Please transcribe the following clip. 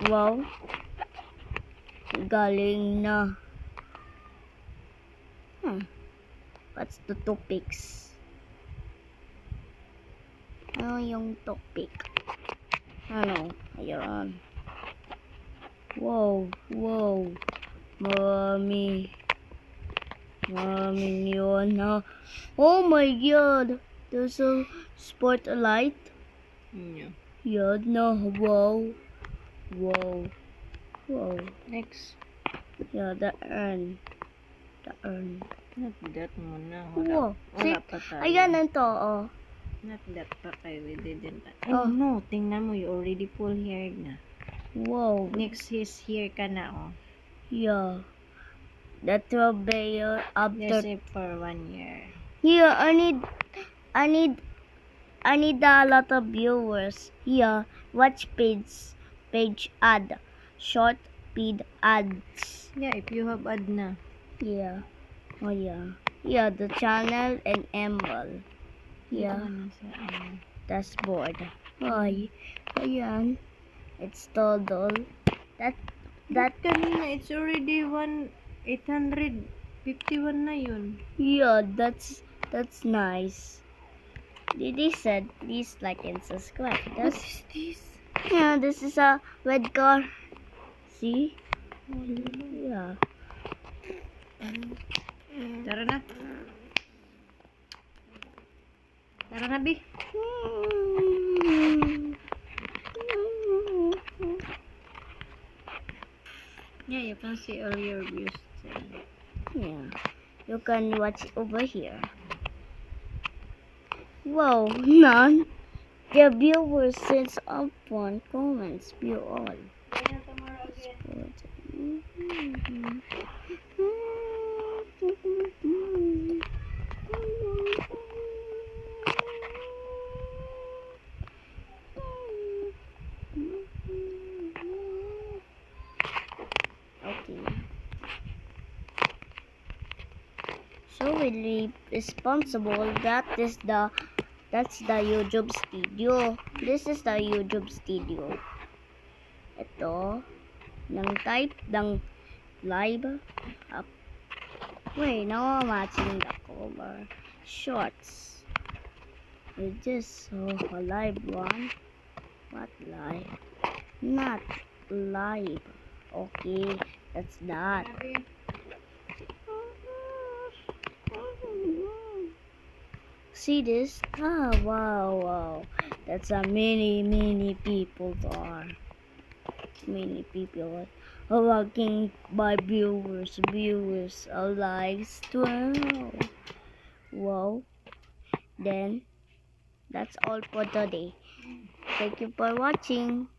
Wow. Galing na. What's the topics? Ano yung topic? Ano? Ayan. Wow. Maraming yun na. Oh my god. There's a spotlight. Yeah. Yun na. Wow. Next. Yeah, the urn. Not that muna. Wow. Wala pa tayo. Ayan ito, oh. Not that pa kayo. We didn't. Oh. Oh no. Tingnan mo. You already full hair na. Wow. Next is here ka na, oh. Yeah. That will be after. Just for 1 year. Yeah, I need a lot of viewers. Yeah, watch page ad, short feed ads. Yeah, if you have ad na. Yeah, oh yeah, yeah, the channel and emerald. Yeah, Ito na sa, dashboard. Ay, ayan. It's total. That kanina, it's already 851 na yun. yeah, that's nice. Didi said, please like and subscribe. What is this? Yeah, this is a red car. See? Yeah. Tara na. Tara na, Bi. Yeah, you can see all your views. Yeah. You can watch over here. Wow, none. The viewers since upon comments view all. Okay. So really responsible. That's the YouTube studio. This is the YouTube studio. Ito, nang type ng live up. Wait, now I'm watching the cover. Shorts. We just saw a live one. What live? Not live. Okay, that's that. See this? Ah, wow. That's a many people are. Many people are watching by viewers likes 12. Wow. Then, that's all for today. Thank you for watching.